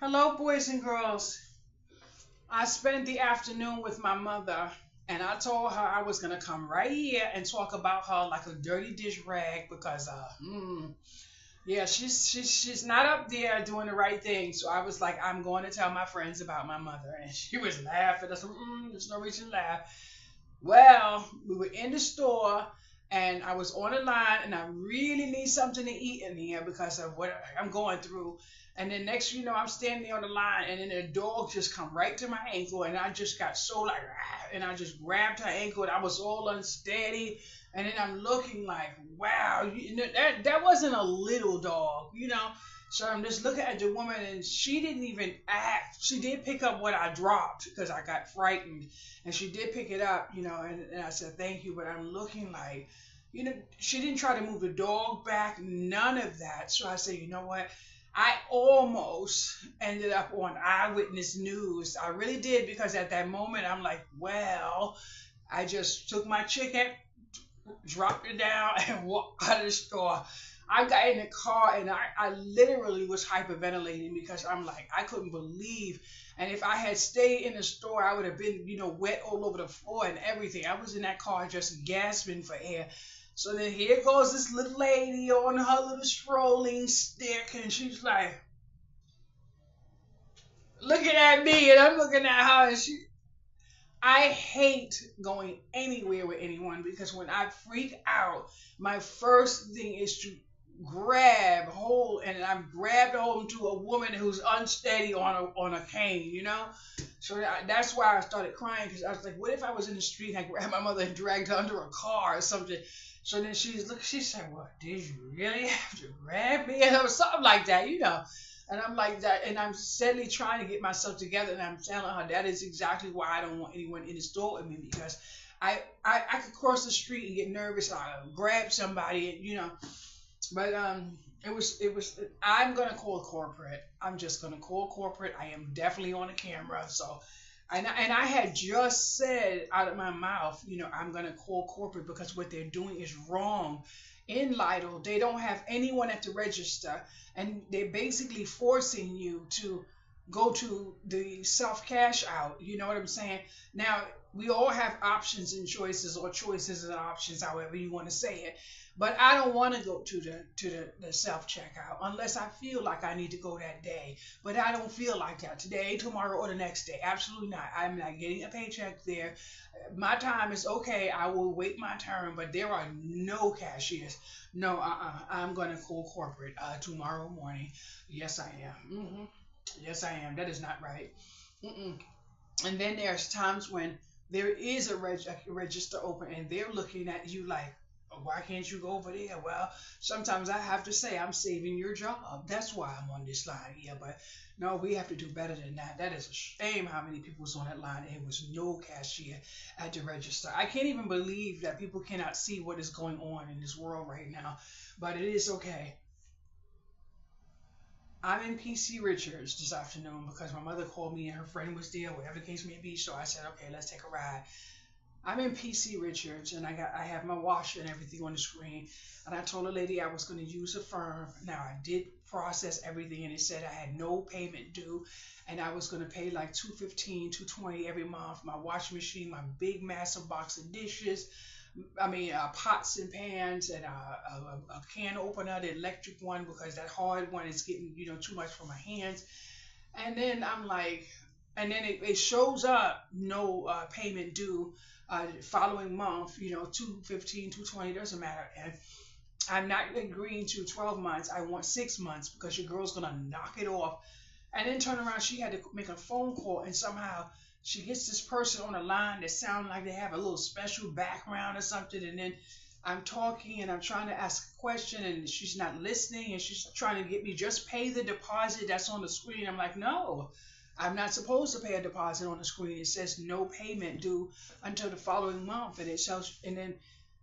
Hello, boys and girls. I spent the afternoon with my mother, and I told her I was gonna come right here and talk about her like a dirty dish rag because, yeah, she's not up there doing the right thing. So I was like, I'm going to tell my friends about my mother, and she was laughing. I said, there's no reason to laugh. Well, we were in the store and I was on the line and I really need something to eat in here because of what I'm going through. And then next you know I'm standing there on the line and then the dog just come right to my ankle and I just got so like and I just grabbed her ankle and I was all unsteady and then I'm looking like wow that wasn't a little dog, you know. So I'm just looking at the woman and she didn't even act. She did pick up what I dropped because I got frightened and she did pick it up, you know, and I said, thank you, but I'm looking like, you know, she didn't try to move the dog back, none of that. So I said, you know what? I almost ended up on Eyewitness News. I really did because at that moment I'm like, well, I just took my chicken, dropped it down, and walked out of the store. I got in the car and I literally was hyperventilating because I'm like, I couldn't believe. And if I had stayed in the store, I would have been, you know, wet all over the floor and everything. I was in that car just gasping for air. So then here goes this little lady on her little strolling stick, and she's like looking at me, and I'm looking at her, and I hate going anywhere with anyone because when I freak out, my first thing is to grab hold, and I've grabbed hold to a woman who's unsteady on a cane, you know. So that's why I started crying because I was like, what if I was in the street and I grabbed my mother and dragged her under a car or something? So then she said, "Well, did you really have to grab me?" And it was something like that, you know. And I'm like that, and I'm steadily trying to get myself together, and I'm telling her that is exactly why I don't want anyone in the store with me because I could cross the street and get nervous, and I grab somebody, and you know. But it was. I'm gonna call corporate. I'm just gonna call corporate. I am definitely on the camera, so. And I had just said out of my mouth, you know, I'm gonna call corporate because what they're doing is wrong. In Lidl, they don't have anyone at the register, and they're basically forcing you to go to the self cash out. You know what I'm saying? Now we all have options and choices, or choices and options, however you want to say it. But I don't want to go to the self checkout unless I feel like I need to go that day. But I don't feel like that today, tomorrow, or the next day. Absolutely not. I'm not getting a paycheck there. My time is okay. I will wait my turn, but there are no cashiers. No, I'm gonna call corporate tomorrow morning. Yes, I am. Yes, I am. That is not right. Mm-mm. And then there's times when there is a register open and they're looking at you like, "Oh, why can't you go over there?" Well, sometimes I have to say, I'm saving your job. That's why I'm on this line here. But no, we have to do better than that. That is a shame how many people was on that line and it was no cashier at the register. I can't even believe that people cannot see what is going on in this world right now. But it is okay. I'm in PC Richards this afternoon because my mother called me and her friend was there, whatever the case may be. So I said, okay, let's take a ride. I'm in PC Richards and I have my washer and everything on the screen. And I told the lady I was going to use a firm. Now I did process everything and it said I had no payment due and I was going to pay like 215, 220 every month. My washing machine, my big massive box of dishes, I mean, pots and pans and a can opener, the electric one, because that hard one is getting, you know, too much for my hands. And then I'm like, and then it shows up no payment due following month, you know, 215, 220, doesn't matter. And I'm not agreeing to 12 months. I want 6 months because your girl's going to knock it off. And then turn around, she had to make a phone call, and somehow she gets this person on the line that sound like they have a little special background or something. And then I'm talking and I'm trying to ask a question, and she's not listening, and she's trying to get me just pay the deposit that's on the screen. I'm like, no, I'm not supposed to pay a deposit on the screen. It says no payment due until the following month, and it shows. And then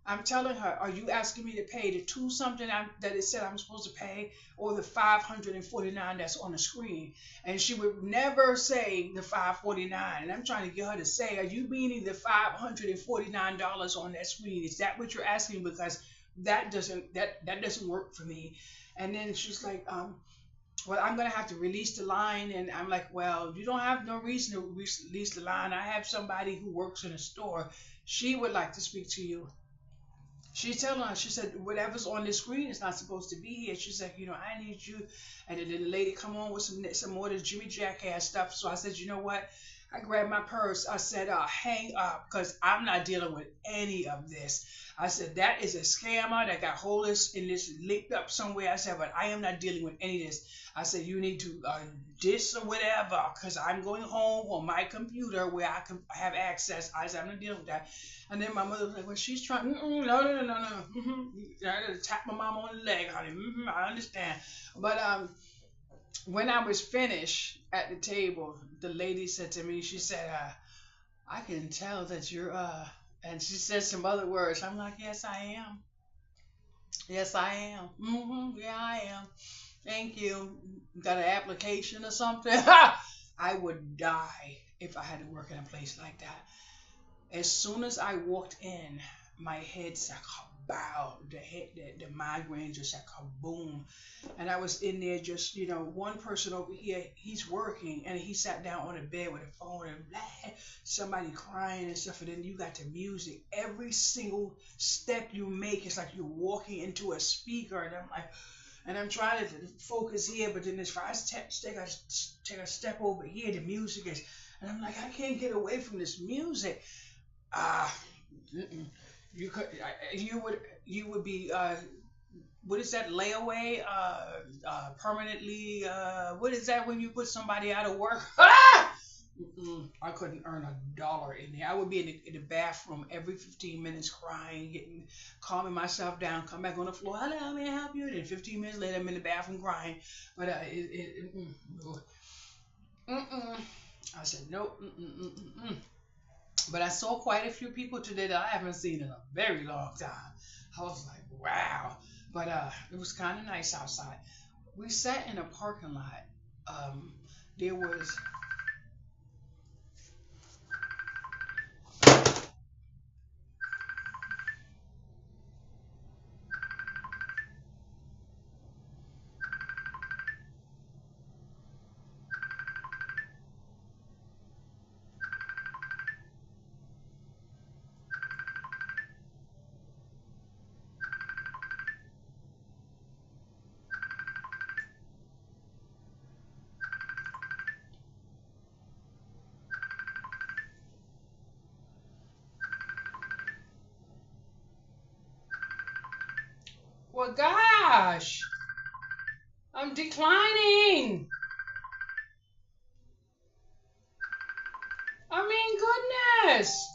I'm telling her, are you asking me to pay the two something that it said I'm supposed to pay, or the 549 that's on the screen? And she would never say the 549. And I'm trying to get her to say, are you meaning the $549 on that screen? Is that what you're asking? Because that doesn't work for me. And then she's like, well, I'm gonna have to release the line. And I'm like, well, you don't have no reason to release the line. I have somebody who works in a store. She would like to speak to you. She's telling us, she said, whatever's on the screen is not supposed to be here. She said, I need you. And then the lady come on with some more of the Jimmy Jackass stuff. So I said, you know what? I grabbed my purse. I said, hang up, because I'm not dealing with any of this. I said, that is a scammer that got hold of this and this linked up somewhere. I said, but I am not dealing with any of this. I said, you need to this or whatever, because I'm going home on my computer where I can have access. I said, I'm not dealing with that. And then my mother was like, well, she's trying, no. I had to tap my mom on the leg, honey. I understand. But when I was finished at the table, the lady said to me, she said, I can tell that you're, and she said some other words. I'm like, yes, I am. Yes, I am. Yeah, I am. Thank you. Got an application or something? I would die if I had to work in a place like that. As soon as I walked in, my head said bow. The migraine just said kaboom. And I was in there just, one person over here, he's working, and he sat down on the bed with a phone and blah, somebody crying and stuff. And then you got the music. Every single step you make, it's like you're walking into a speaker. And I'm like, and I'm trying to focus here, but then if I take a step over here, the music is, and I'm like, I can't get away from this music. Ah, you could, you would be, what is that, layaway, permanently, what is that when you put somebody out of work? Ah! I couldn't earn $1 in there. I would be in the bathroom every 15 minutes crying, calming myself down, come back on the floor. Hello, may I help you? Then 15 minutes later, I'm in the bathroom crying. But I said, nope. But I saw quite a few people today that I haven't seen in a very long time. I was like, wow. But it was kind of nice outside. We sat in a parking lot. There was well, gosh, I'm declining. I mean, goodness.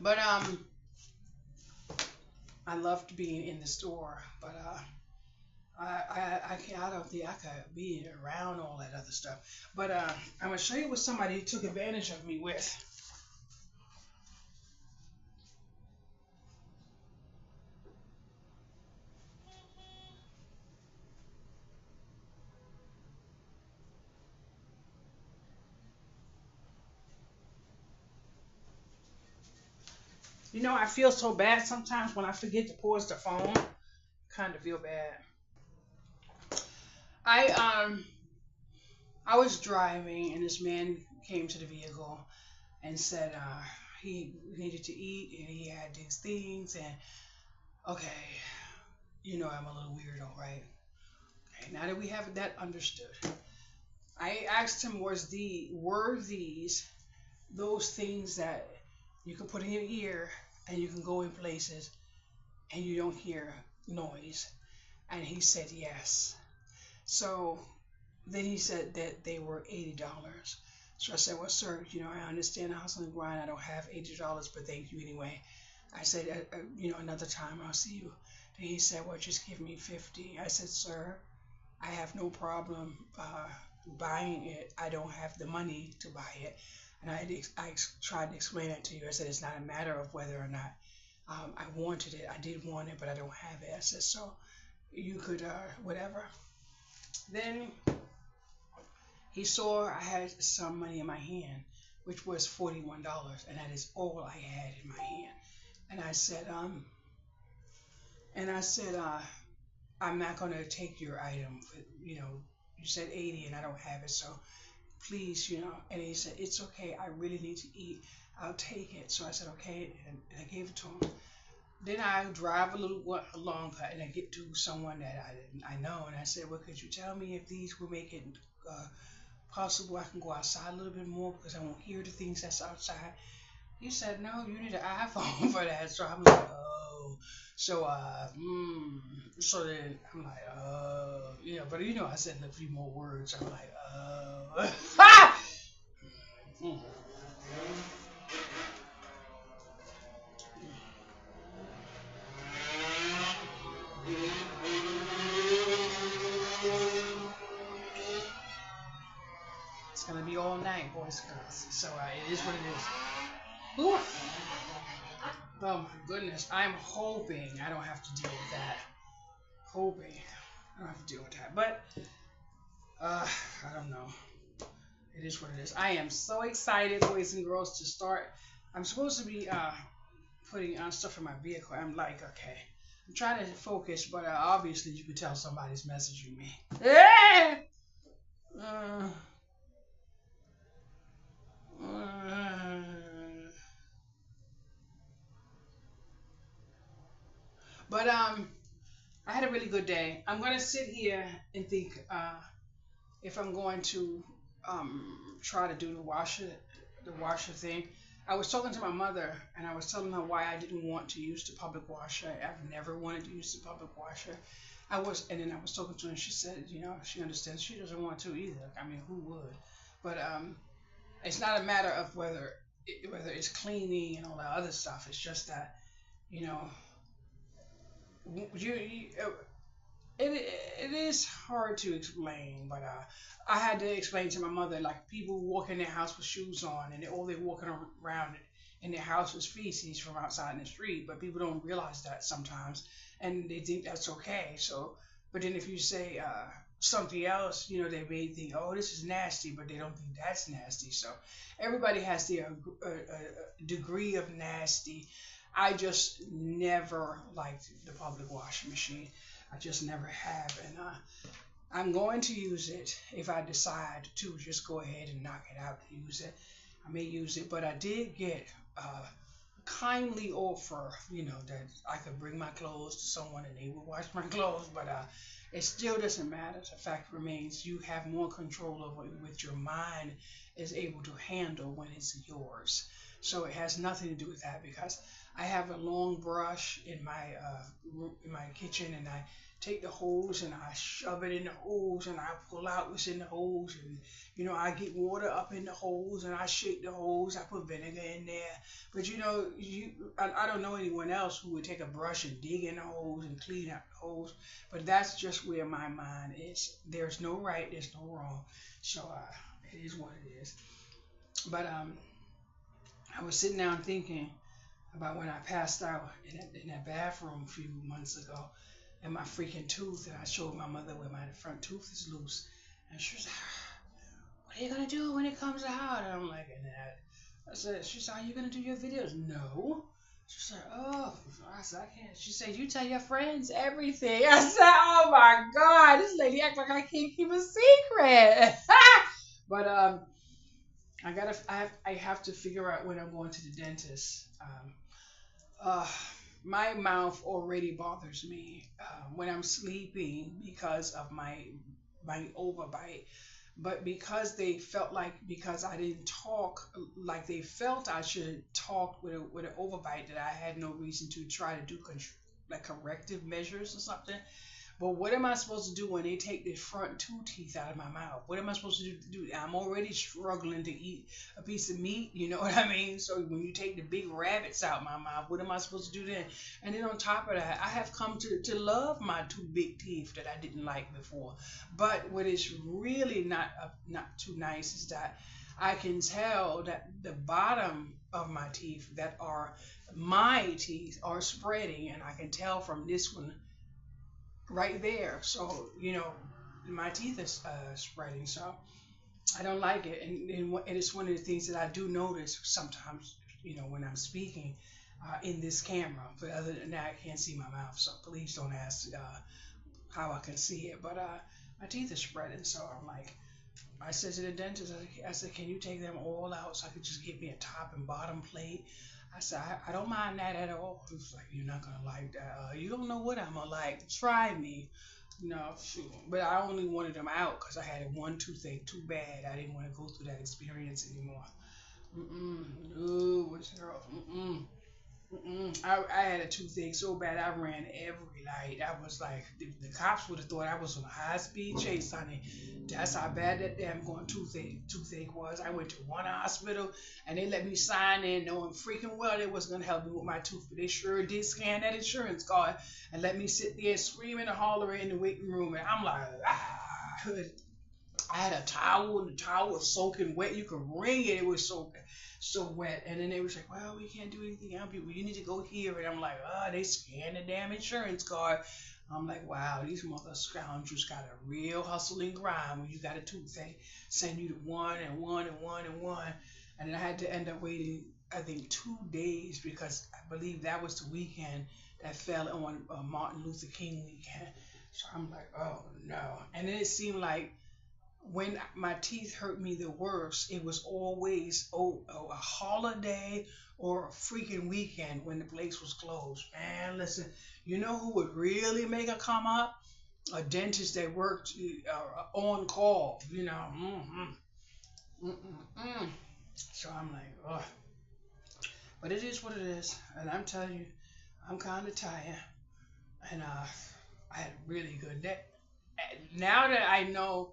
But I loved being in the store. But I can't. I don't think I could be around all that other stuff. But I'm gonna show you what somebody took advantage of me with. I feel so bad sometimes when I forget to pause the phone. Kind of feel bad. I I was driving and this man came to the vehicle and said he needed to eat and he had these things and okay, I'm a little weirdo, right? Okay, now that we have that understood, I asked him were these those things that you can put in your ear and you can go in places and you don't hear noise? And he said yes. So then he said that they were $80. So I said, well, sir, I understand the hustle and grind. I don't have $80, but thank you anyway. I said, another time I'll see you. Then he said, well, just give me 50. I said, sir, I have no problem buying it. I don't have the money to buy it. And I tried to explain that to you. I said, it's not a matter of whether or not I wanted it. I did want it, but I don't have it. I said, so you could, whatever. Then he saw I had some money in my hand. which was $41, and that is all I had in my hand. And I said, and I said, I'm not gonna take your item. You know, you said 80, and I don't have it, so please, you know. And he said, it's okay. I really need to eat. I'll take it. So I said, okay, and I gave it to him. Then I drive a little longer, and I get to someone that I know, and I said, well, could you tell me if these will make it possible I can go outside a little bit more because I won't hear the things that's outside. He said, no, you need an iPhone for that. So I'm like, oh. So, so then I'm like, you know, but you know, I said a few more words. I'm like, mm. It's gonna be all night, boys and girls. So it is what it is. Whew. Oh my goodness, I'm hoping I don't have to deal with that. Hoping I don't have to deal with that. But I don't know. It is what it is. I am so excited, boys and girls, to start. I'm supposed to be putting on stuff in my vehicle. I'm like, okay. I'm trying to focus, but obviously you can tell somebody's messaging me. Uh, uh, but I had a really good day. I'm gonna sit here and think if I'm going to try to do the washer thing. I was talking to my mother and I was telling her why I didn't want to use the public washer. I've never wanted to use the public washer. And then I was talking to her and she said, you know, she understands. She doesn't want to either. I mean, who would? But it's not a matter of whether it's cleaning and all that other stuff. It's just that, you know, you it is hard to explain, but I had to explain to my mother like people walk in their house with shoes on, and all they're walking around in their house is feces from outside in the street. But people don't realize that sometimes, and they think that's okay. So, but then if you say something else, you know, they may think, oh, this is nasty, but they don't think that's nasty. So everybody has their degree of nasty. I just never liked the public washing machine. I just never have, and I'm going to use it if I decide to just go ahead and knock it out and use it. I may use it, but I did get a kindly offer, you know, that I could bring my clothes to someone and they would wash my clothes, but it still doesn't matter. The fact remains you have more control over it with your mind is able to handle when it's yours. So it has nothing to do with that because I have a long brush in my kitchen, and I take the hose and I shove it in the hose and I pull out what's in the hose, and you know I get water up in the hose and I shake the hose. I put vinegar in there, but you know I don't know anyone else who would take a brush and dig in the hose and clean out the hose, but that's just where my mind is. There's no right, there's no wrong, so it is what it is. But I was sitting down thinking about when I passed out in that bathroom a few months ago, and my freaking tooth, and I showed my mother where my front tooth is loose, and she was like, what are you gonna do when it comes out? And I'm like, and I said, she said, are you gonna do your videos? No. She said, oh, I said, I can't. She said, you tell your friends everything. I said, oh my God, this lady act like I can't keep a secret. But I have to figure out when I'm going to the dentist. Uh, my mouth already bothers me when I'm sleeping because of my overbite. But because they felt like because I didn't talk like they felt I should talk with an overbite, that I had no reason to try to do like corrective measures or something. But what am I supposed to do when they take the front two teeth out of my mouth? What am I supposed to do? I'm already struggling to eat a piece of meat, you know what I mean? So when you take the big rabbits out my mouth, what am I supposed to do then? And then on top of that, I have come to love my two big teeth that I didn't like before. But what is really not too nice is that I can tell that the bottom of my teeth that are my teeth are spreading, and I can tell from this one right there. So, you know, my teeth is spreading. So I don't like it, and it's one of the things that I do notice sometimes. When I'm speaking in this camera. But other than that, I can't see my mouth, so please don't ask how I can see it. But my teeth are spreading, so I'm like, I said to the dentist, I said, can you take them all out so I could just get me a top and bottom plate? I said, I don't mind that at all. He was like, you're not gonna like that. You don't know what I'm gonna like. Try me. No, shoot. But I only wanted them out because I had one toothache too bad. I didn't want to go through that experience anymore. No, what's girl? I had a toothache so bad I ran every night. I was like, the cops would have thought I was on a high speed chase, honey. That's how bad that damn going toothache was. I went to one hospital and they let me sign in knowing freaking well they was gonna help me with my tooth, but they sure did scan that insurance card and let me sit there screaming and hollering in the waiting room, and I'm like, ah. I had a towel, and the towel was soaking wet. You could wring it; it was so wet. And then they was like, "Well, we can't do anything else. You need to go here." And I'm like, "Oh, they scanned the damn insurance card." I'm like, "Wow, these mother scoundrels got a real hustle and grind when you got a toothache. Send you to one and one and one and one." And then I had to end up waiting, I think, 2 days because I believe that was the weekend that fell on Martin Luther King weekend. So I'm like, "Oh no!" And then it seemed like when my teeth hurt me the worst, it was always a holiday or a freaking weekend when the place was closed. Man, listen, you know who would really make a come up? A dentist that worked on call, Mm-mm. So I'm like, oh. But it is what it is. And I'm telling you, I'm kind of tired. And I had a really good day. Now that I know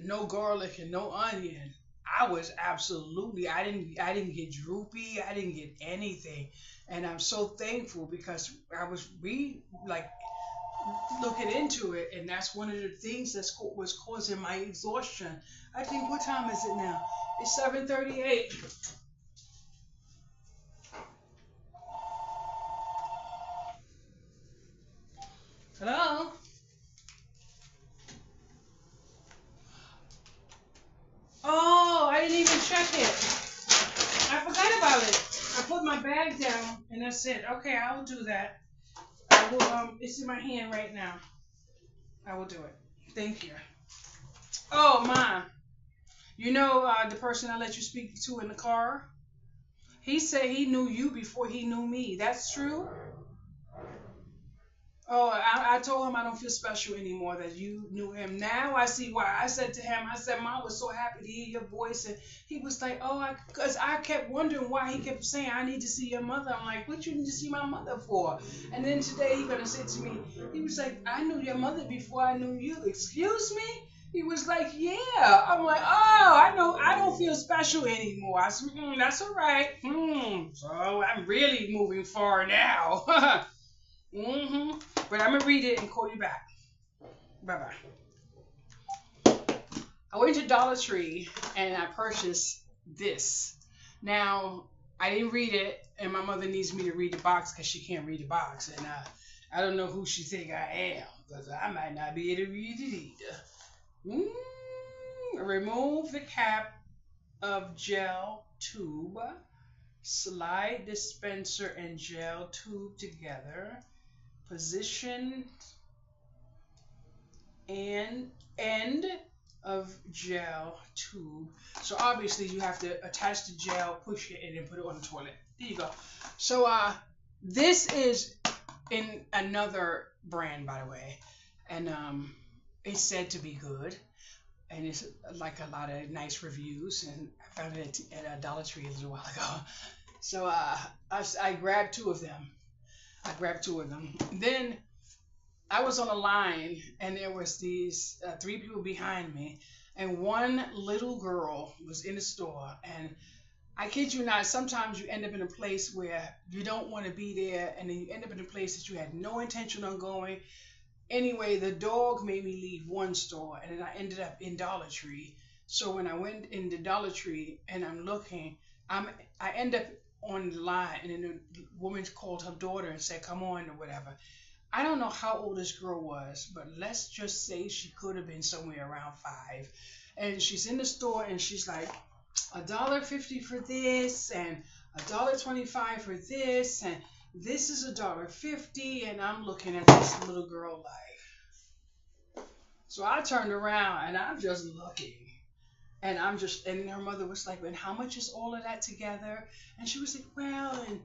no garlic and no onion, I was absolutely I didn't get droopy, I didn't get anything, and I'm so thankful because I was like looking into it, and that's one of the things was causing my exhaustion. I think, what time is it now? It's 7:38. Hello. Oh, I didn't even check it. I forgot about it. I put my bag down and that's it. Okay, I will do that. I will. It's in my hand right now. I will do it. Thank you. Oh, Mom. The person I let you speak to in the car? He said he knew you before he knew me. That's true? Oh, I told him I don't feel special anymore that you knew him. Now I see why. I said to him, I said, Mom was so happy to hear your voice. And he was like, oh, because I kept wondering why he kept saying, I need to see your mother. I'm like, what you need to see my mother for? And then today he going to say to me, he was like, I knew your mother before I knew you. Excuse me? He was like, yeah. I'm like, oh, I know. I don't feel special anymore. I said, that's all right. So I'm really moving far now. But I'm gonna read it and call you back. Bye bye. I went to Dollar Tree and I purchased this. Now I didn't read it, and my mother needs me to read the box because she can't read the box, and I don't know who she think I am because I might not be able to read it either. Remove the cap of gel tube. Slide dispenser and gel tube together. Position and end of gel tube. So obviously you have to attach the gel, push it, and then put it on the toilet. There you go. So this is in another brand, by the way, and it's said to be good, and it's like a lot of nice reviews, and I found it at a Dollar Tree a little while ago. So I grabbed two of them. Then I was on a line, and there was these three people behind me, and one little girl was in the store. And I kid you not, sometimes you end up in a place where you don't want to be there, and then you end up in a place that you had no intention on going. Anyway, the dog made me leave one store, and then I ended up in Dollar Tree. So when I went in the Dollar Tree and I'm looking, I end up on the line, and then the woman called her daughter and said, "Come on," or whatever. I don't know how old this girl was, but let's just say she could have been somewhere around 5. And she's in the store and she's like, $1.50 for this and $1.25 for this and this is $1.50, and I'm looking at this little girl like, so I turned around and I'm just looking. And I'm just, and her mother was like, and how much is all of that together? And she was like, well, and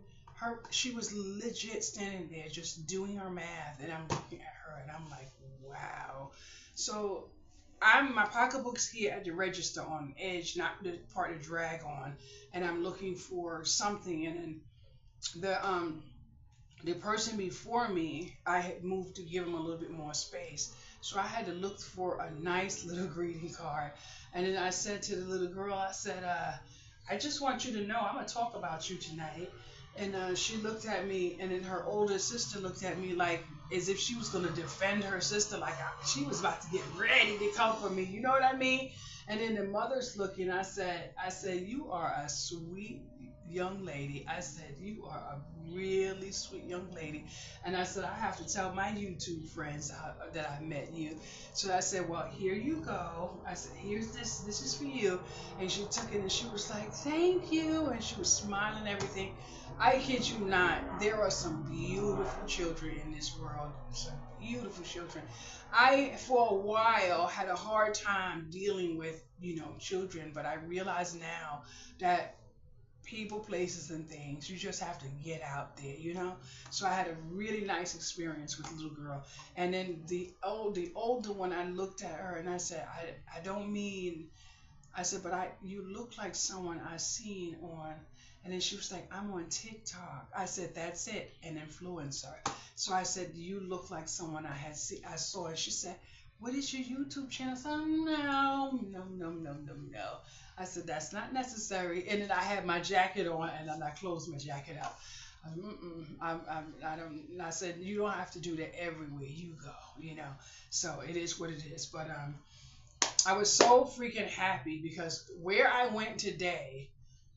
she was legit standing there just doing her math. And I'm looking at her and I'm like, wow. So my pocketbook's here at the register on edge, not the part to drag on. And I'm looking for something. And then the person before me, I had moved to give him a little bit more space. So I had to look for a nice little greeting card. And then I said to the little girl, I said, I just want you to know I'm going to talk about you tonight. And she looked at me, and then her older sister looked at me like as if she was going to defend her sister, like she was about to get ready to come for me. You know what I mean? And then the mother's looking. I said, you are a sweet young lady. I said, you are a really sweet young lady. And I said, I have to tell my YouTube friends that I met you. So I said, well, here you go. I said, here's this. This is for you. And she took it and she was like, thank you. And she was smiling and everything. I kid you not, there are some beautiful children in this world. Some beautiful children. I, for a while, had a hard time dealing with, children, but I realize now that people, places, and things, you just have to get out there. So I had a really nice experience with the little girl. And then the older one, I looked at her and I said, I don't mean, I said, but you look like someone I seen on. And then she was like, I'm on TikTok. I said, that's it, an influencer. So I said, you look like someone I saw. And she said, what is your YouTube channel? I said, no, no, no, no, no, no. I said, that's not necessary. And then I had my jacket on, and then I closed my jacket up. I don't. I said, you don't have to do that everywhere you go. So it is what it is. But I was so freaking happy because where I went today,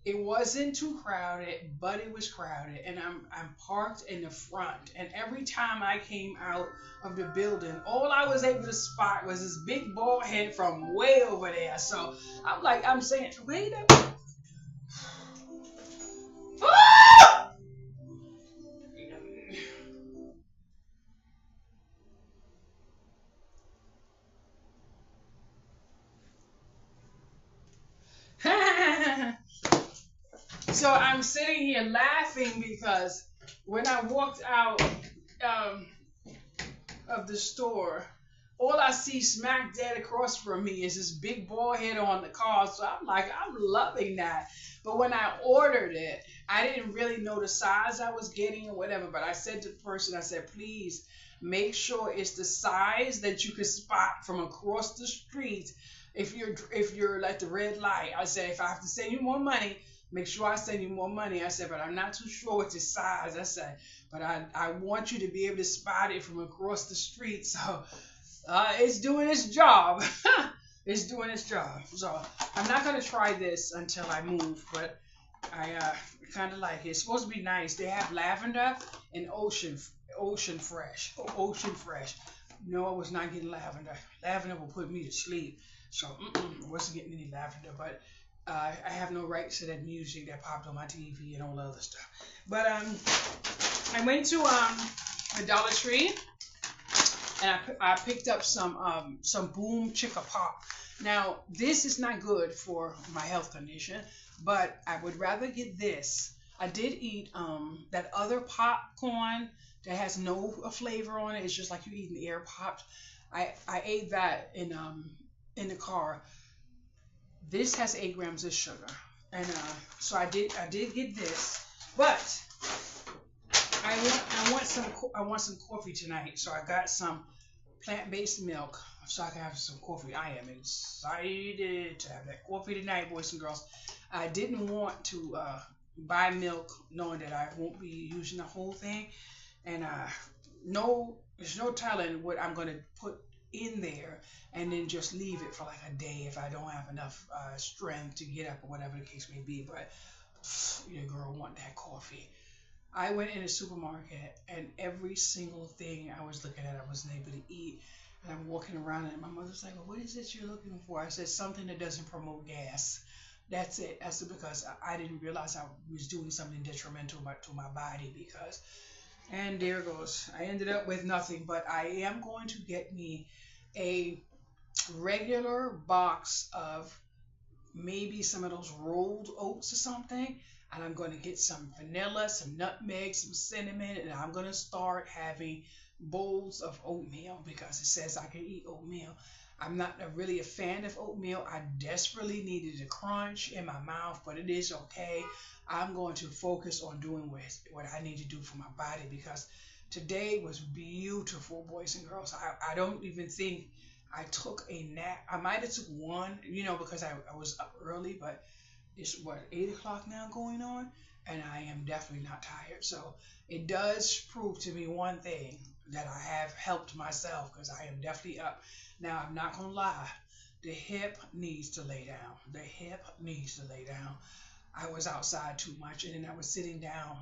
it wasn't too crowded, but it was crowded, and I'm parked in the front. And every time I came out of the building, all I was able to spot was this big bald head from way over there. So I'm saying, wait a minute. So I'm sitting here laughing because when I walked out um, of the store, all I see smack dead across from me is this big bald head on the car. So I'm like, I'm loving that. But when I ordered it, I didn't really know the size I was getting or whatever. But I said to the person, I said, please make sure it's the size that you can spot from across the street. If you're at the red light, I said, if I have to send you more money, make sure I send you more money. I said, but I'm not too sure what the size. I said, but I want you to be able to spot it from across the street. So it's doing its job. It's doing its job. So I'm not going to try this until I move, but I kind of like it. It's supposed to be nice. They have lavender and ocean fresh. Ocean fresh. No, I was not getting lavender. Lavender will put me to sleep. So I wasn't getting any lavender, but I have no rights to that music that popped on my TV and all the other stuff. But I went to a Dollar Tree and I picked up some Boom Chicka Pop. Now this is not good for my health condition, but I would rather get this. I did eat that other popcorn that has no flavor on it. It's just like you eating air popped. I ate that in the car. This has 8 grams of sugar, and so I did get this, but I want some coffee tonight, so I got some plant-based milk so I can have some coffee. I am excited to have that coffee tonight, boys and girls. I didn't want to buy milk knowing that I won't be using the whole thing, and there's no telling what I'm gonna put in there and then just leave it for like a day if I don't have enough strength to get up or whatever the case may be. But your girl want that coffee. I went in the supermarket and every single thing I was looking at I wasn't able to eat. And I'm walking around, and my mother's like, well, "What is it you're looking for?" I said, "Something that doesn't promote gas." That's it. I said, because I didn't realize I was doing something detrimental to my body. Because, and there goes. I ended up with nothing, but I am going to get me a regular box of maybe some of those rolled oats or something. And I'm going to get some vanilla, some nutmeg, some cinnamon, and I'm going to start having bowls of oatmeal because it says I can eat oatmeal. I'm not really a fan of oatmeal. I desperately needed a crunch in my mouth, but it is okay. I'm going to focus on doing what I need to do for my body because today was beautiful, boys and girls. I don't even think I took a nap. I might have took one, because I was up early, but it's what, 8 o'clock now going on, and I am definitely not tired. So it does prove to me one thing, that I have helped myself because I am definitely up. Now I'm not gonna lie, the hip needs to lay down. The hip needs to lay down. I was outside too much, and then I was sitting down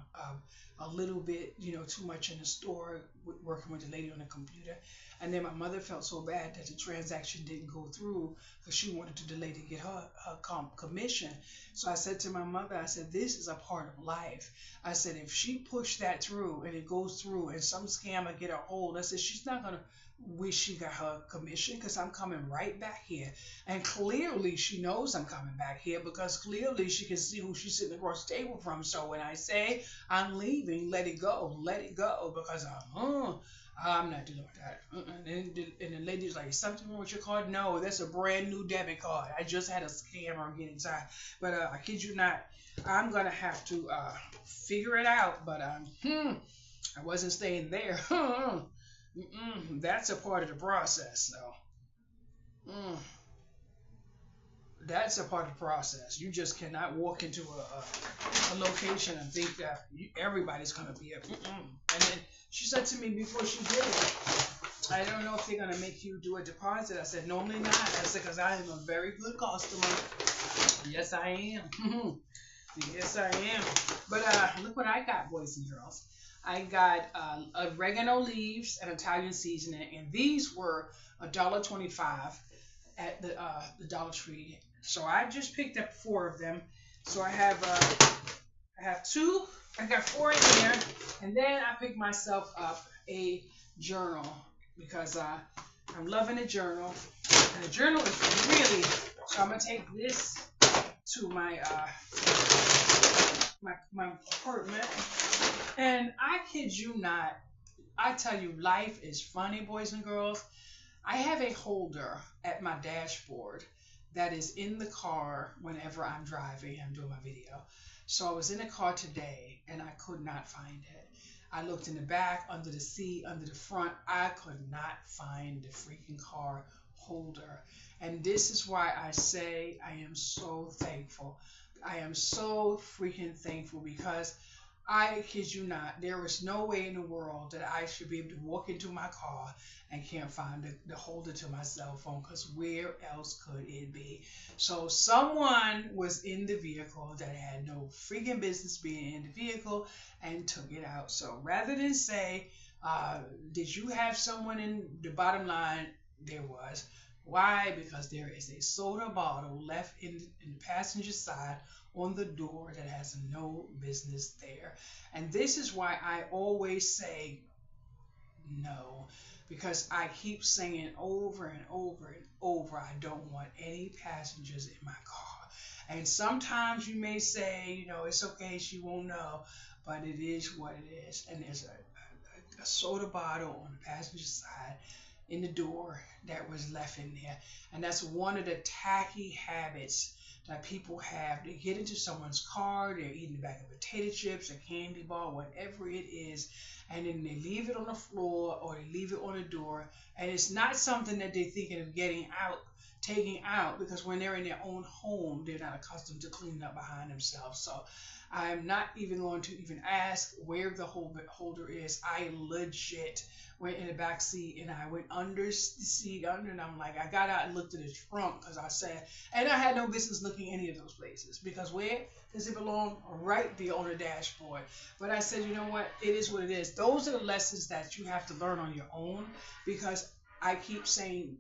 a little bit, too much in the store, working with the lady on the computer. And then my mother felt so bad that the transaction didn't go through because she wanted to delay to get her commission. So I said to my mother, I said, "This is a part of life." I said, "If she pushed that through and it goes through and some scammer get a hold," I said, "she's not going to wish she got her commission because I'm coming right back here." And clearly she knows I'm coming back here because clearly she can see who she's sitting across the table from. So when I say I'm leaving, let it go because I'm not dealing with that. And the lady's like, "Something wrong with your card?" "No, that's a brand new debit card. I just had a scammer get inside." But I kid you not, I'm going to have to figure it out. But I wasn't staying there. That's a part of the process. So mm, that's a part of the process. You just cannot walk into a location and think that everybody's going to be a. And then she said to me before she did it, "I don't know if they're going to make you do a deposit." I said, "Normally not." I said, "Because I am a very good customer." Yes, I am. Yes, I am. But look what I got, boys and girls. I got oregano leaves and Italian seasoning, and these were $1.25 at the Dollar Tree. So I just picked up four of them. So I have two. I got four in here, and then I picked myself up a journal because I'm loving a journal, and the journal is really. So I'm gonna take this to my apartment, and I kid you not, I tell you, life is funny, boys and girls. I have a holder at my dashboard that is in the car whenever I'm driving. I'm doing my video. So I was in the car today and I could not find it. I looked in the back, under the seat, under the front. I could not find the freaking car holder. And this is why I say I am so thankful. I am so freaking thankful because I kid you not, there is no way in the world that I should be able to walk into my car and can't find the holder to my cell phone, because where else could it be? So someone was in the vehicle that had no freaking business being in the vehicle and took it out. So rather than say, did you have someone in the bottom line? There was. Why? Because there is a soda bottle left in the passenger side on the door that has no business there. And this is why I always say no, because I keep saying over and over and over, I don't want any passengers in my car. And sometimes you may say, it's okay, she won't know, but it is what it is. And there's a soda bottle on the passenger side in the door that was left in there. And that's one of the tacky habits that people have. They get into someone's car, they're eating a bag of potato chips, a candy bar, whatever it is, and then they leave it on the floor or they leave it on the door. And it's not something that they're thinking of taking out, because when they're in their own home, they're not accustomed to cleaning up behind themselves. So I'm not even going to even ask where the holder is. I legit went in the back seat and I went under the seat and I'm like, I got out and looked at the trunk because I said, and I had no business looking any of those places, because where does it belong? Right there on the dashboard. But I said, you know what? It is what it is. Those are the lessons that you have to learn on your own, because I keep saying,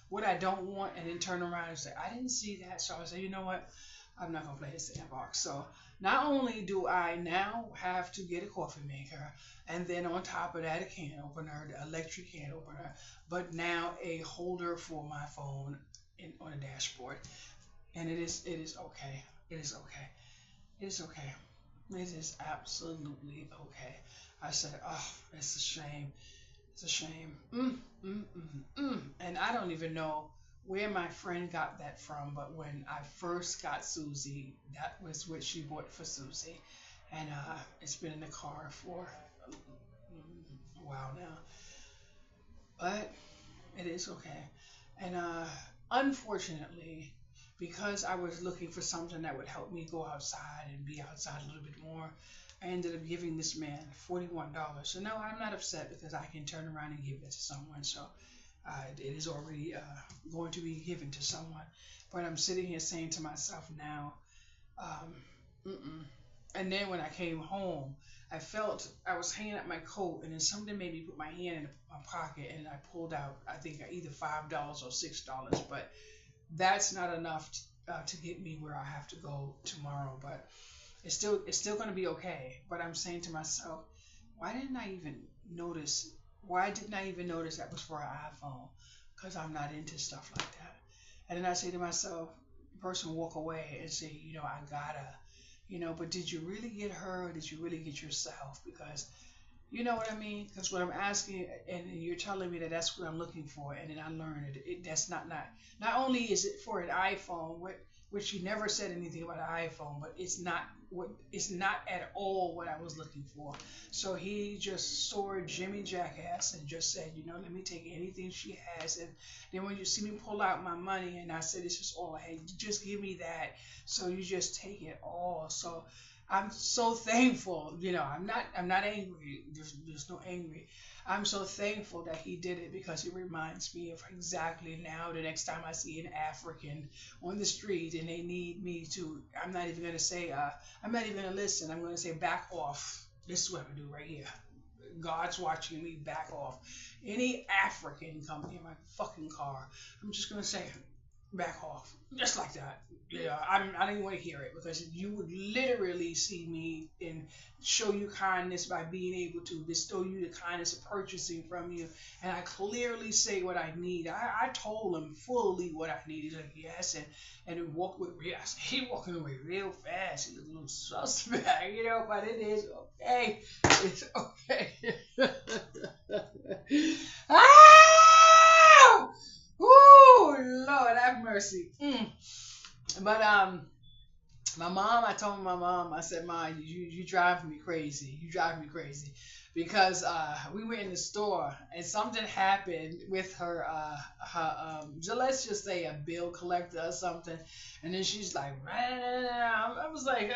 what I don't want, and then turn around and say, I didn't see that. So I say, you know what? I'm not gonna play the sandbox. So not only do I now have to get a coffee maker, and then on top of that, a can opener, the electric can opener, but now a holder for my phone on the dashboard, and it is okay. It is okay. It is okay. It is absolutely okay. I said, oh, it's a shame. It's a shame. And I don't even know where my friend got that from, but when I first got Susie, that was what she bought for Susie. And it's been in the car for a while now. But it is okay. And unfortunately, because I was looking for something that would help me go outside and be outside a little bit more, I ended up giving this man $41. So no, I'm not upset because I can turn around and give it to someone. So it is already going to be given to someone. But I'm sitting here saying to myself now, um, mm-mm. And then when I came home, I felt I was hanging up my coat, and then something made me put my hand in my pocket, and I pulled out, I think, either $5 or $6. But that's not enough to get me where I have to go tomorrow. But it's still going to be okay. But I'm saying to myself, why didn't I even notice? Why didn't I even notice that was for an iPhone? Because I'm not into stuff like that. And then I say to myself, the person walk away and say, I gotta, but did you really get her, or did you really get yourself? Because you know what I mean? Because what I'm asking, and you're telling me that that's what I'm looking for, and then I learned that's not only is it for an iPhone, which she never said anything about an iPhone, but it's not at all what I was looking for. So he just saw Jimmy Jackass and just said, let me take anything she has, and then when you see me pull out my money, and I said, this is all I had, just give me that, so you just take it all. So I'm so thankful. I'm not angry. There's no angry. I'm so thankful that he did it, because it reminds me of exactly now the next time I see an African on the street and they need me to, I'm not even going to say, I'm not even going to listen. I'm going to say, back off. This is what I'm going to do right here. God's watching me, back off. Any African come near my fucking car, I'm just going to say, back off, just like that. I don't even want to hear it, because you would literally see me and show you kindness by being able to bestow you the kindness of purchasing from you, and I clearly say what I need. I told him fully what I needed. He's like, yes, and he walked with yes. He walking away real fast. He looked a little suspect, but it is okay. It's okay. Ah! Woo, Lord have mercy. But my mom, I told my mom, I said, "Ma, you drive me crazy. You drive me crazy," because we were in the store and something happened with so let's just say a bill collector or something, and then she's like, I was like,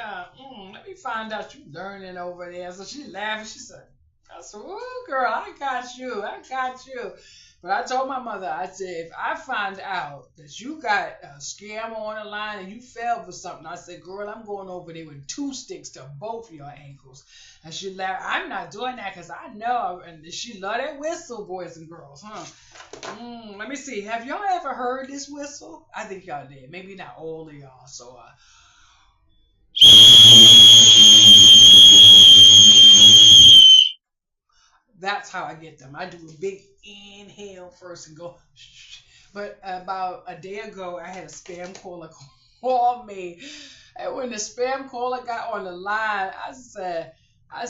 let me find out you learning over there. So she laughed. She said, I said, "Oh, girl, I got you. I got you." But I told my mother, I said, if I find out that you got a scammer on the line and you fell for something, I said, girl, I'm going over there with 2 sticks to both your ankles. And she laughed. I'm not doing that because I know. And she loved that whistle, boys and girls, huh? Let me see. Have y'all ever heard this whistle? I think y'all did. Maybe not all of y'all. So, that's how I get them. I do a big inhale first and go. But about a day ago, I had a spam caller call me, and when the spam caller got on the line, I said, I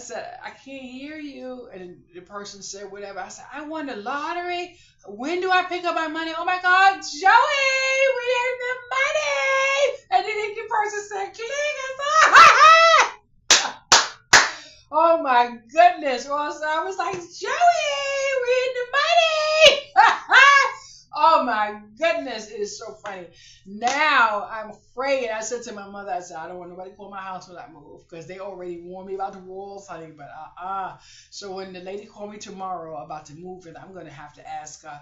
can't hear you. And the person said, whatever. I said, I won the lottery. When do I pick up my money? Oh my God, Joey, we had the money. And then the person said, click. I said, oh my goodness. Well, so I was like, Joey, we in the money. Oh my goodness. It is so funny. Now I'm afraid. I said to my mother, I said, I don't want nobody to call my house when I move, because they already warned me about the walls, honey. But So when the lady called me tomorrow about to move it, I'm going to have to ask her,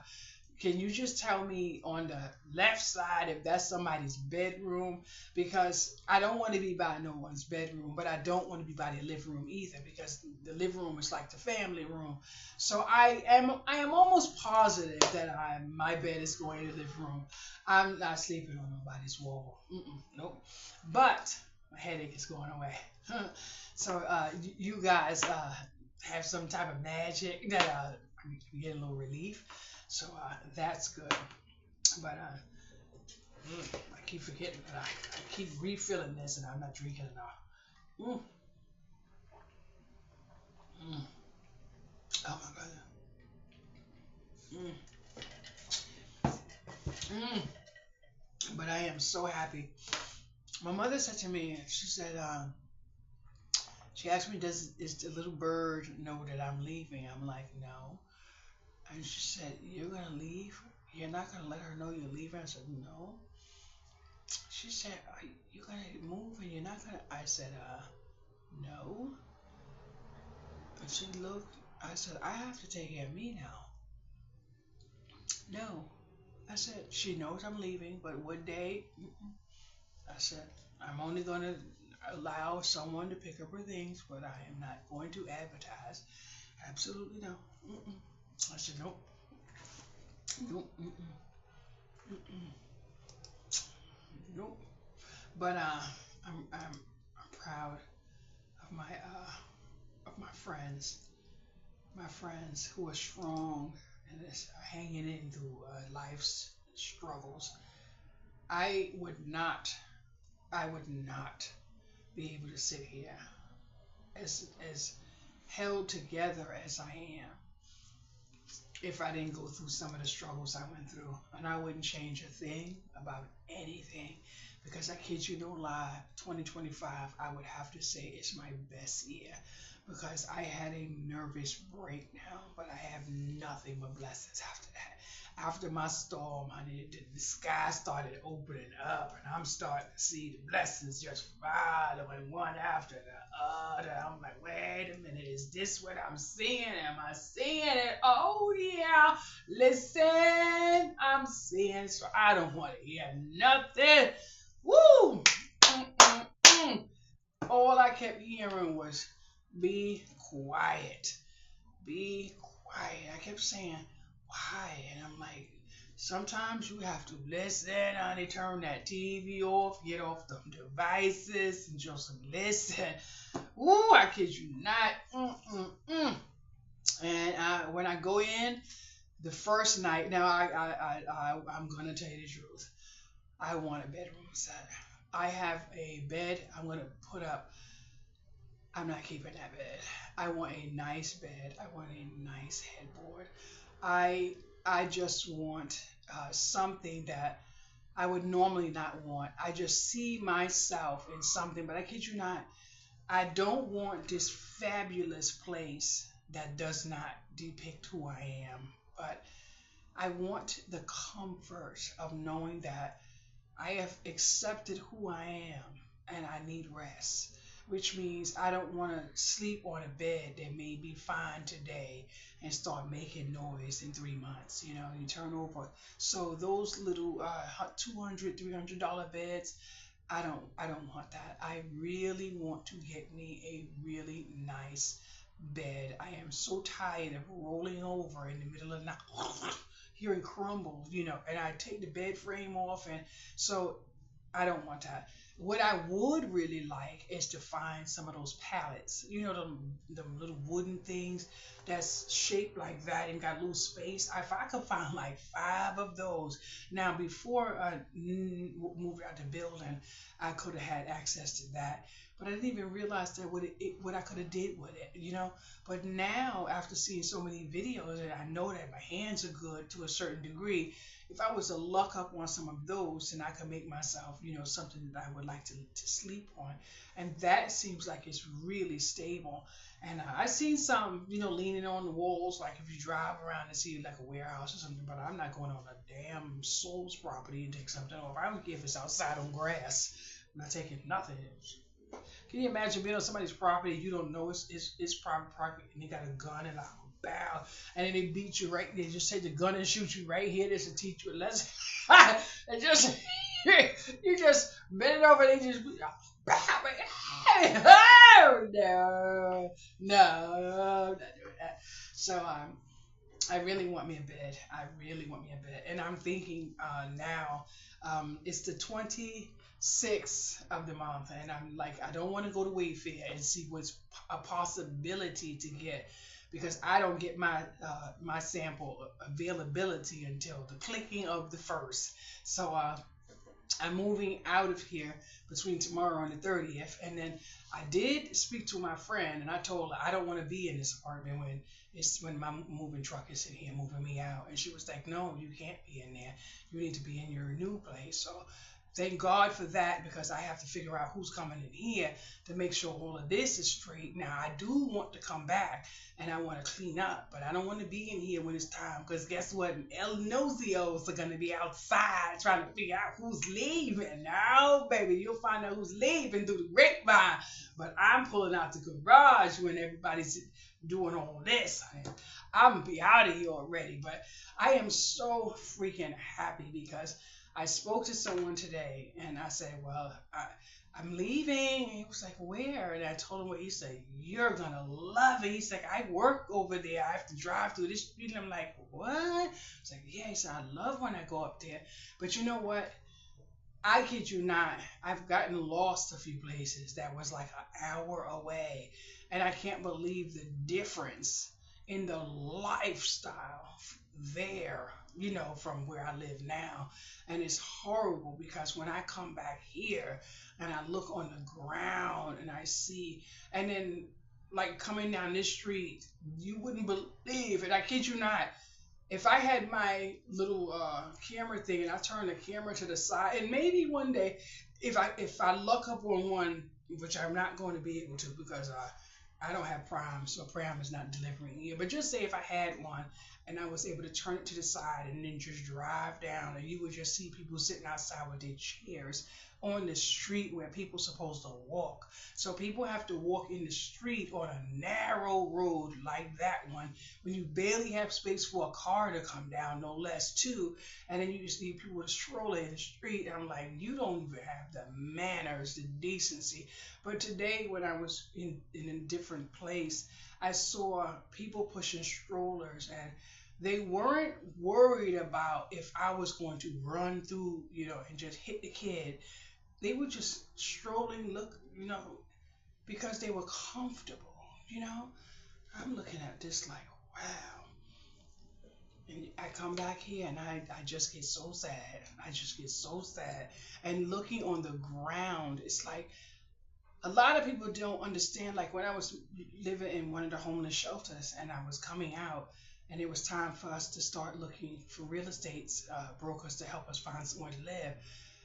Can you just tell me on the left side if that's somebody's bedroom? Because I don't want to be by no one's bedroom, but I don't want to be by their living room either because the living room is like the family room. So I am almost positive that my bed is going to the living room. I'm not sleeping on nobody's wall. Nope. But my headache is going away. So you guys have some type of magic that you get a little relief. So that's good. But I keep forgetting that I keep refilling this and I'm not drinking enough. Mm, mm. Oh my God. Mm, mm. But I am so happy. My mother said to me, she said, she asked me, is the little bird know that I'm leaving? I'm like, no. And she said, you're gonna leave? You're not gonna let her know you're leaving? I said, no. She said, are you gonna move and you're not gonna? I said, no. And she looked. I said, I have to take care of me now. No. I said, she knows I'm leaving, but one day, I said, I'm only gonna allow someone to pick up her things, but I am not going to advertise. Absolutely no. Mm-mm. I said, nope. Nope. Mm-mm. Mm-mm. Nope. But I'm proud of my friends, who are strong and is hanging in through life's struggles. I would not, I would not be able to sit here as held together as I am if I didn't go through some of the struggles I went through. And I wouldn't change a thing about anything because I kid you no lie, 2025, I would have to say it's my best year because I had a nervous breakdown, but I have nothing but blessings after that. After my storm, honey, the sky started opening up, and I'm starting to see the blessings just following one after the other. I'm like, wait a minute, is this what I'm seeing? Am I seeing it? Oh, yeah. Listen, I'm seeing, so I don't want to hear nothing. Woo! Mm-mm-mm. All I kept hearing was, be quiet. Be quiet. I kept saying, why? And I'm like, sometimes you have to listen, honey, turn that TV off, get off the devices, and just listen. Ooh, I kid you not. And when I go in, the first night, now I'm going to tell you the truth. I want a bedroom set. I have a bed I'm going to put up. I'm not keeping that bed. I want a nice bed. I want a nice headboard. I I just want something that I would normally not want. I just see myself in something, but I kid you not, I don't want this fabulous place that does not depict who I am. But I want the comfort of knowing that I have accepted who I am and I need rest, which means I don't want to sleep on a bed that may be fine today and start making noise in 3 months. You know, you turn over. So those little $200, $300 beds, I don't want that. I really want to get me a really nice bed. I am so tired of rolling over in the middle of the night, hearing crumbles, and I take the bed frame off, and so I don't want that. What I would really like is to find some of those pallets, them little wooden things that's shaped like that and got a little space. If I could find like five of those. Now, before I moved out the building, I could have had access to that. But I didn't even realize that what I could have did with it. But now, after seeing so many videos, and I know that my hands are good to a certain degree, if I was to luck up on some of those, then I could make myself, something that I would like to sleep on. And that seems like it's really stable. And I seen some, leaning on the walls, like if you drive around and see like a warehouse or something, but I'm not going on a damn soul's property and take something off. I don't care if it's outside on grass. I'm not taking nothing. Can you imagine being on somebody's property? You don't know it's private property, and they got a gun and a bow, and then they beat you right. They just take the gun and shoot you right here. This to teach you a lesson. And just you just bend it over. And they just bow. Oh, no, no, not doing that. So I really want me a bed. I really want me a bed. And I'm thinking now, it's the 26th of the month, and I'm like, I don't want to go to Wayfair and see what's a possibility to get, because I don't get my sample availability until the clicking of the first. So I'm moving out of here between tomorrow and the 30th. And then I did speak to my friend, and I told her I don't want to be in this apartment when my moving truck is in here moving me out. And she was like, no, you can't be in there. You need to be in your new place. So thank God for that, because I have to figure out who's coming in here to make sure all of this is straight. Now, I do want to come back and I want to clean up, but I don't want to be in here when it's time, because guess what? El Nozios are going to be outside trying to figure out who's leaving. Now, baby, you'll find out who's leaving through the grapevine, but I'm pulling out the garage when everybody's doing all this. I'm going to be out of here already, but I am so freaking happy because I spoke to someone today and I said, well, I'm leaving. And he was like, where? And I told him what he said. You're going to love it. He's like, I work over there. I have to drive through this street. And I'm like, what? It's like, yeah. He said, I love when I go up there. But you know what? I kid you not. I've gotten lost a few places that was like an hour away. And I can't believe the difference in the lifestyle there, from where I live now. And it's horrible because when I come back here and I look on the ground and I see, and then like coming down this street, you wouldn't believe it. I kid you not. If I had my little camera thing and I turn the camera to the side, and maybe one day, if I luck up on one, which I'm not going to be able to because I don't have Prime, so Prime is not delivering here. But just say if I had one and I was able to turn it to the side and then just drive down, and you would just see people sitting outside with their chairs on the street where people are supposed to walk. So people have to walk in the street on a narrow road like that one when you barely have space for a car to come down, no less too. And then you see people with a stroller in the street, and I'm like, you don't even have the manners, the decency. But today when I was in a different place, I saw people pushing strollers, and they weren't worried about if I was going to run through, and just hit the kid. They were just strolling, because they were comfortable, I'm looking at this like, wow. And I come back here and I just get so sad. I just get so sad. And looking on the ground, it's like a lot of people don't understand. Like when I was living in one of the homeless shelters and I was coming out, and it was time for us to start looking for real estate brokers to help us find somewhere to live.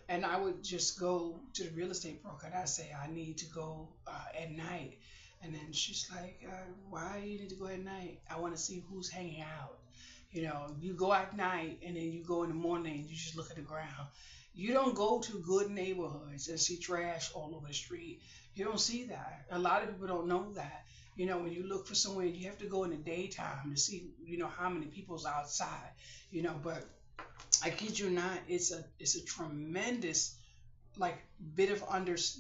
And I would just go to the real estate broker and I'd say, I need to go at night. And then she's like, why do you need to go at night? I want to see who's hanging out. You go at night and then you go in the morning and you just look at the ground. You don't go to good neighborhoods and see trash all over the street. You don't see that. A lot of people don't know that. When you look for somewhere, you have to go in the daytime to see, how many people's outside, but I kid you not, it's a tremendous like bit of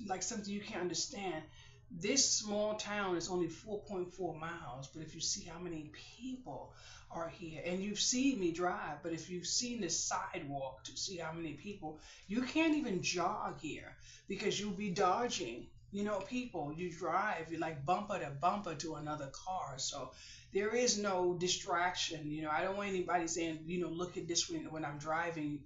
like something you can't understand. This small town is only 4.4 miles, but if you see how many people are here, and you've seen me drive, but if you've seen the sidewalk to see how many people, you can't even jog here because you'll be dodging, people. You drive, you're like bumper to bumper to another car. So there is no distraction. I don't want anybody saying, look at this when I'm driving.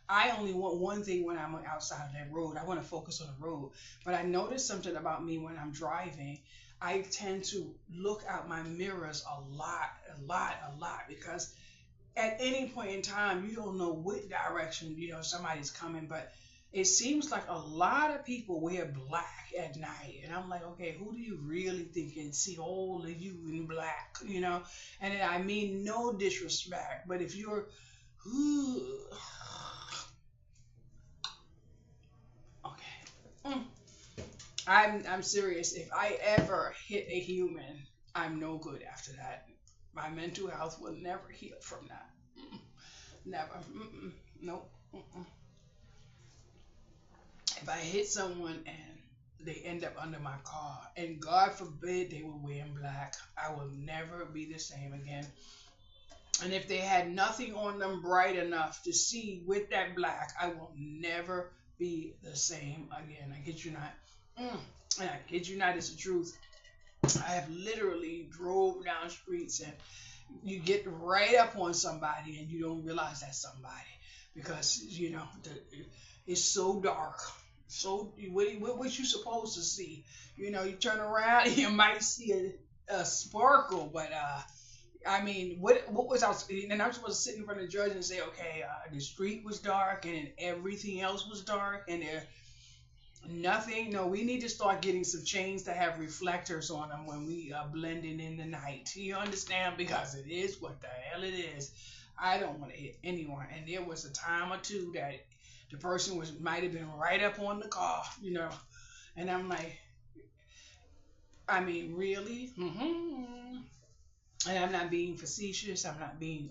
I only want one thing when I'm outside of that road. I want to focus on the road. But I noticed something about me when I'm driving. I tend to look out my mirrors a lot, because at any point in time, you don't know what direction, somebody's coming. But it seems like a lot of people wear black at night. And I'm like, okay, who do you really think can see all of you in black, And I mean no disrespect, but if you're... Okay. I'm serious. If I ever hit a human, I'm no good after that. My mental health will never heal from that. Mm-mm. Never. Mm-mm. Nope. Mm-mm. If I hit someone and they end up under my car, and God forbid they were wearing black, I will never be the same again. And if they had nothing on them bright enough to see with that black, I will never be the same again. I kid you not. Mm. And I kid you not, it's the truth. I have literally drove down streets and you get right up on somebody and you don't realize that's somebody because it's so dark. So what you supposed to see? You turn around and you might see a sparkle, but I mean, what was I? And I'm supposed to sit in front of the judge and say, okay, the street was dark and everything else was dark, and there nothing. No, we need to start getting some chains that have reflectors on them when we are blending in the night. You understand? Because it is what the hell it is. I don't want to hit anyone. And there was a time or two that the person was might have been right up on the car. And I'm like, I mean, really? And I'm not being facetious. I'm not being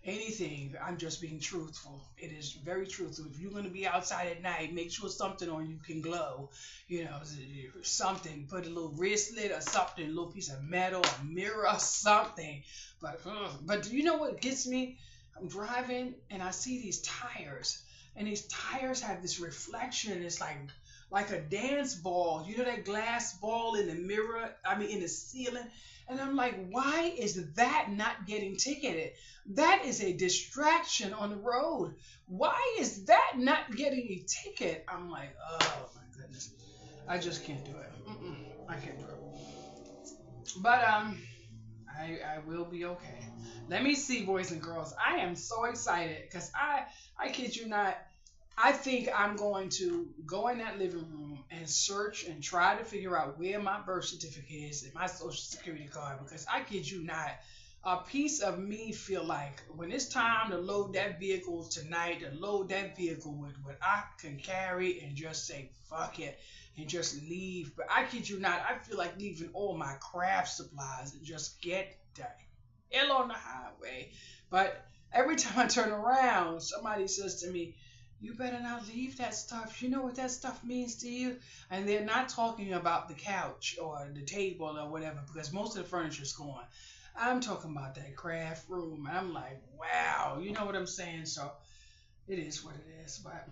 anything. I'm just being truthful. It is very truthful. If you're going to be outside at night, make sure something on you can glow. Something. Put a little wristlet or something, a little piece of metal, a mirror, or something. But do you know what gets me? I'm driving and I see these tires, and these tires have this reflection. It's like a dance ball. You know that glass ball in the mirror? I mean, in the ceiling. And I'm like, why is that not getting ticketed? That is a distraction on the road. Why is that not getting a ticket? I'm like, oh my goodness. I just can't do it. I can't do it. But I will be okay. Let me see, boys and girls. I am so excited because I kid you not. I think I'm going to go in that living room and search and try to figure out where my birth certificate is and my social security card, because I kid you not, a piece of me feel like when it's time to load that vehicle tonight, to load that vehicle with what I can carry and just say fuck it and just leave. But I kid you not, I feel like leaving all my craft supplies and just get the hell on the highway. But every time I turn around, somebody says to me, you better not leave that stuff. You know what that stuff means to you? And they're not talking about the couch or the table or whatever, because most of the furniture's gone. I'm talking about that craft room. And I'm like, wow, you know what I'm saying? So it is what it is. But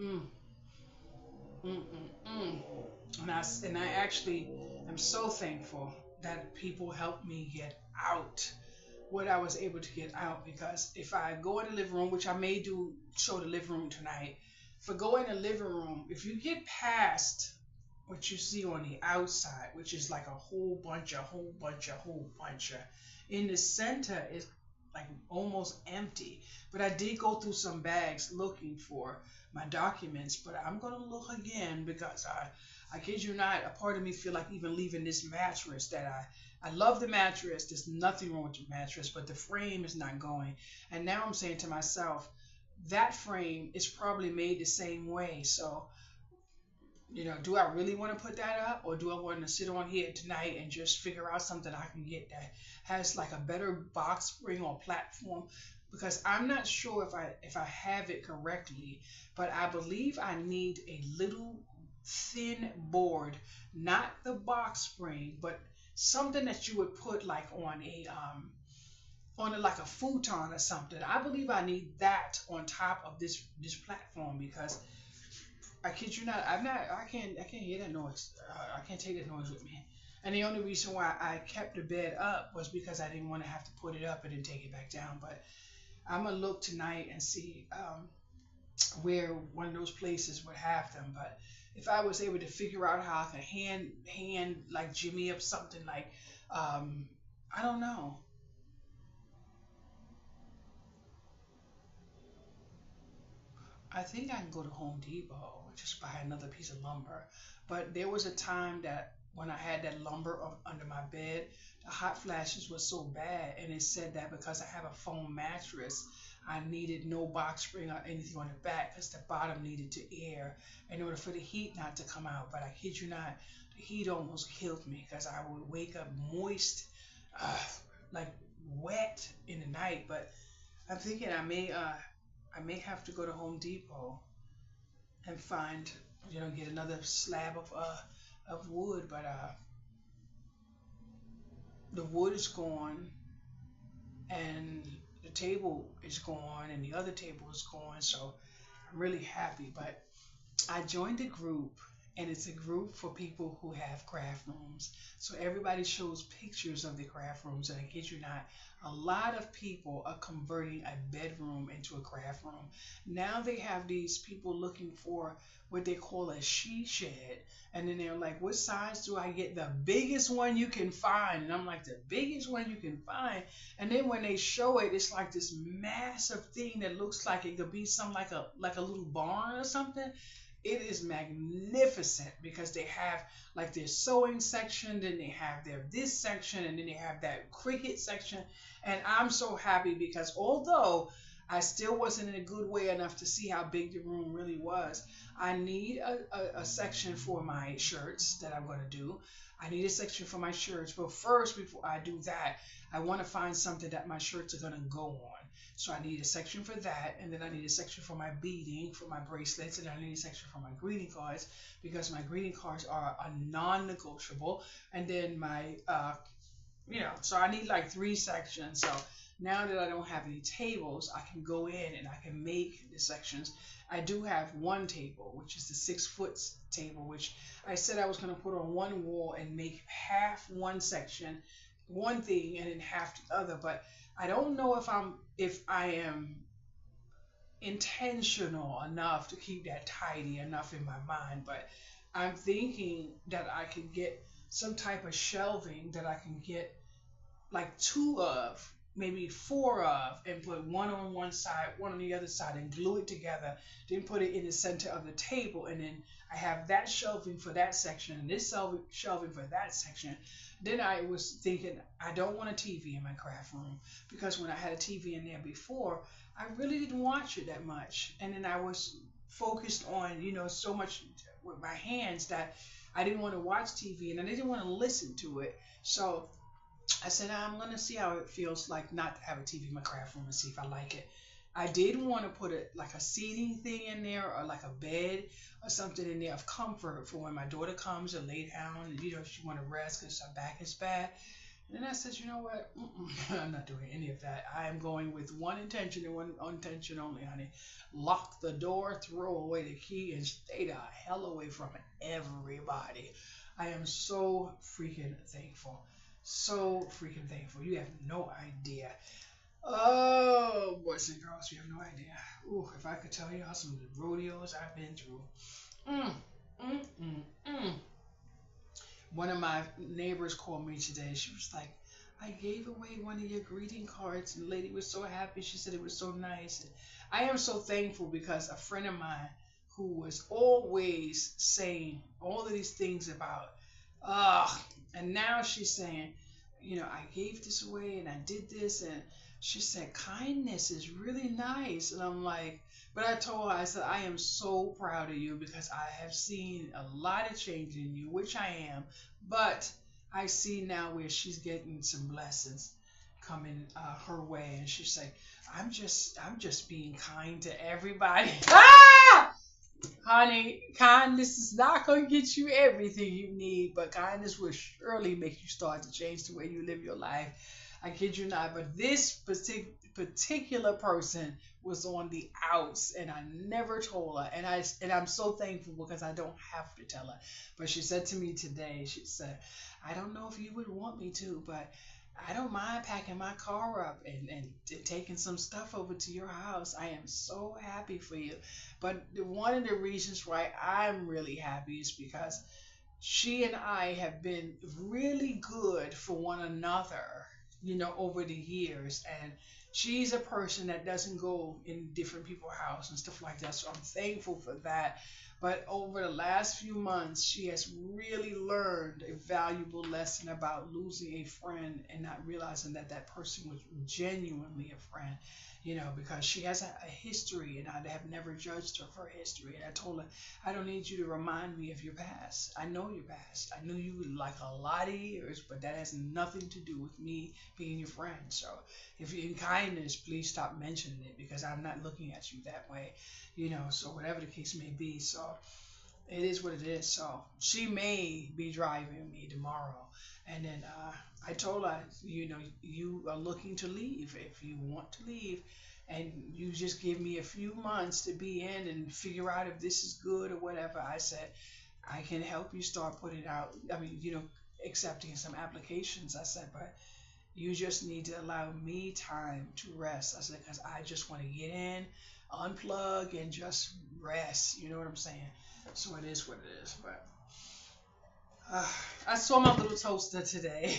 mm, mm, mm, mm. And I actually am so thankful that people helped me get out what I was able to get out, because if I go in the living room, which I may do show the living room tonight, if I go in the living room, if you get past what you see on the outside, which is like a whole bunch of, in the center is like almost empty. But I did go through some bags looking for my documents, but I'm gonna look again because I kid you not, a part of me feel like even leaving this mattress that I love the mattress. There's nothing wrong with the mattress, but the frame is not going. And now I'm saying to myself, that frame is probably made the same way. So, do I really want to put that up, or do I want to sit on here tonight and just figure out something I can get that has like a better box spring or platform? Because I'm not sure if I have it correctly, but I believe I need a little thin board, not the box spring, but something that you would put like like a futon or something. I believe I need that on top of this platform, because I kid you not, I can't hear that noise. I can't take that noise with me. And the only reason why I kept the bed up was because I didn't want to have to put it up and then take it back down. But I'm gonna look tonight and see where one of those places would have them. But if I was able to figure out how I could hand like Jimmy up something like I don't know. I think I can go to Home Depot and just buy another piece of lumber. But there was a time that when I had that lumber under my bed, the hot flashes was so bad, and it said that because I have a foam mattress, I needed no box spring or anything on the back because the bottom needed to air in order for the heat not to come out. But I kid you not, the heat almost killed me because I would wake up moist, uh, like wet in the night. But I'm thinking I may have to go to Home Depot and find, get another slab of wood. But the wood is gone, and the table is gone, and the other table is gone. So I'm really happy. But I joined a group, and it's a group for people who have craft rooms. So everybody shows pictures of the craft rooms, and I kid you not, a lot of people are converting a bedroom into a craft room. Now they have these people looking for what they call a she shed, and then they're like, "What size do I get? The biggest one you can find." And I'm like, "The biggest one you can find?" And then when they show it, it's like this massive thing that looks like it could be some like a little barn or something. It is magnificent because they have like their sewing section, then they have their this section, and then they have that cricket section. And I'm so happy because although I still wasn't in a good way enough to see how big the room really was, I need a section for my shirts that I'm going to do. I need a section for my shirts. But first, before I do that, I want to find something that my shirts are going to go on. So I need a section for that, and then I need a section for my beading, for my bracelets, and I need a section for my greeting cards because my greeting cards are a non-negotiable. And then so I need like three sections. So now that I don't have any tables, I can go in and I can make the sections. I do have one table, which is the 6 foot table, which I said I was going to put on one wall and make half one section, one thing, and then half the other. But I don't know if I am intentional enough to keep that tidy enough in my mind. But I'm thinking that I can get some type of shelving that I can get like two of, maybe four of, and put one on one side, one on the other side, and glue it together. Then put it in the center of the table, and then I have that shelving for that section, and this shelving for that section. Then I was thinking I don't want a TV in my craft room because when I had a TV in there before, I really didn't watch it that much, and then I was focused on so much with my hands that I didn't want to watch TV and I didn't want to listen to it. So I said, I'm going to see how it feels like not to have a TV in my craft room and see if I like it. I did want to put like a seating thing in there or like a bed or something in there of comfort for when my daughter comes and lay down and, she want to rest because her back is bad. And then I said, you know what? I'm not doing any of that. I am going with one intention and one intention only, honey. Lock the door, throw away the key, and stay the hell away from everybody. I am so freaking thankful. So freaking thankful. You have no idea. Oh, boys and girls, you have no idea. Ooh, if I could tell y'all some of the rodeos I've been through. Mm, mm, mm, mm. One of my neighbors called me today. She was like, I gave away one of your greeting cards, and the lady was so happy. She said it was so nice. And I am so thankful because a friend of mine who was always saying all of these things about, and now she's saying, I gave this away and I did this, and she said kindness is really nice, and I'm like, but I told her, I said, I am so proud of you because I have seen a lot of change in you, which I am, but I see now where she's getting some blessings coming her way, and she's like, I'm just being kind to everybody. Ah! Honey, kindness is not going to get you everything you need, but kindness will surely make you start to change the way you live your life. I kid you not, but this particular person was on the outs, and I never told her, and I'm so thankful because I don't have to tell her. But she said to me today, she said, I don't know if you would want me to, but I don't mind packing my car up and taking some stuff over to your house. I am so happy for you. But one of the reasons why I'm really happy is because she and I have been really good for one another, over the years. And she's a person that doesn't go in different people's house and stuff like that. So I'm thankful for that. But over the last few months, she has really learned a valuable lesson about losing a friend and not realizing that that person was genuinely a friend, because she has a history, and I have never judged her for her history. And I told her, I don't need you to remind me of your past. I know your past. I knew you like a lot of years, but that has nothing to do with me being your friend. So if you're in kindness, please stop mentioning it because I'm not looking at you that way, so whatever the case may be. So it is what it is. So she may be driving me tomorrow. And then I told her, you are looking to leave. If you want to leave, and you just give me a few months to be in and figure out if this is good or whatever, I said, I can help you start putting out, accepting some applications. I said, but you just need to allow me time to rest. I said, because I just want to get in, unplug, and just rest. You know what I'm saying? So it is what it is. But uh, I saw my little toaster today.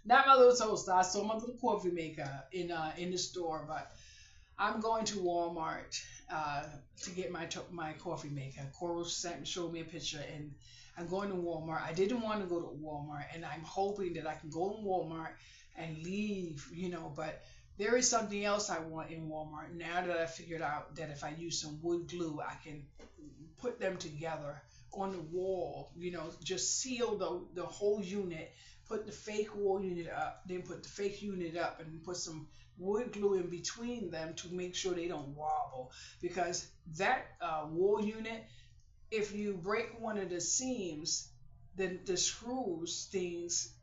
Not my little toaster. I saw my little coffee maker in the store. But I'm going to Walmart to get my coffee maker. Coral showed me a picture, and I'm going to Walmart. I didn't want to go to Walmart, and I'm hoping that I can go to Walmart and leave, but there is something else I want in Walmart now that I figured out that if I use some wood glue, I can put them together on the wall, just seal the whole unit, put the fake wall unit up, then put the fake unit up, and put some wood glue in between them to make sure they don't wobble. Because that wall unit, if you break one of the seams, then the screws things,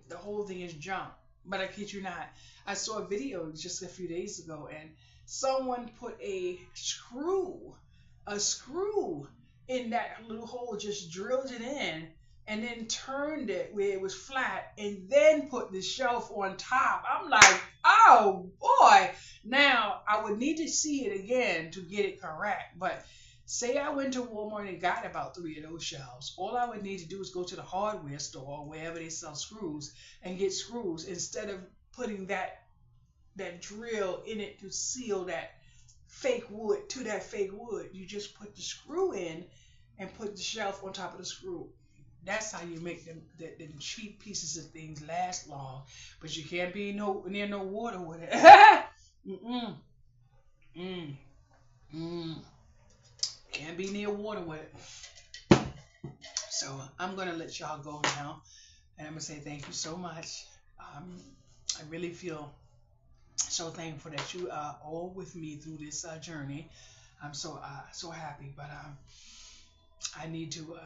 the whole thing is junk. But I kid you not, I saw a video just a few days ago, and someone put a screw in that little hole, just drilled it in, and then turned it where it was flat, and then put the shelf on top. I'm like, oh boy! Now I would need to see it again to get it correct, but say I went to Walmart and got about three of those shelves. All I would need to do is go to the hardware store or wherever they sell screws and get screws instead of putting that drill in it to seal that fake wood to that fake wood. You just put the screw in and put the shelf on top of the screw. That's how you make them cheap pieces of things last long. But you can't be near no water with it. Mm-mm. Mm. Mm. Can't be near water with it. So I'm gonna let y'all go now, and I'm gonna say thank you so much. Um, I really feel so thankful that you are all with me through this journey. I'm so happy, but I need to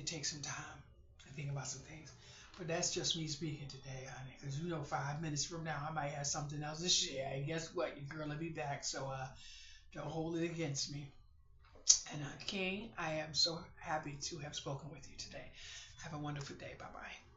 take some time and think about some things. But that's just me speaking today, honey. Because 5 minutes from now I might have something else to share. And guess what? Your girl will be back. So don't hold it against me. And King, I am so happy to have spoken with you today. Have a wonderful day. Bye bye.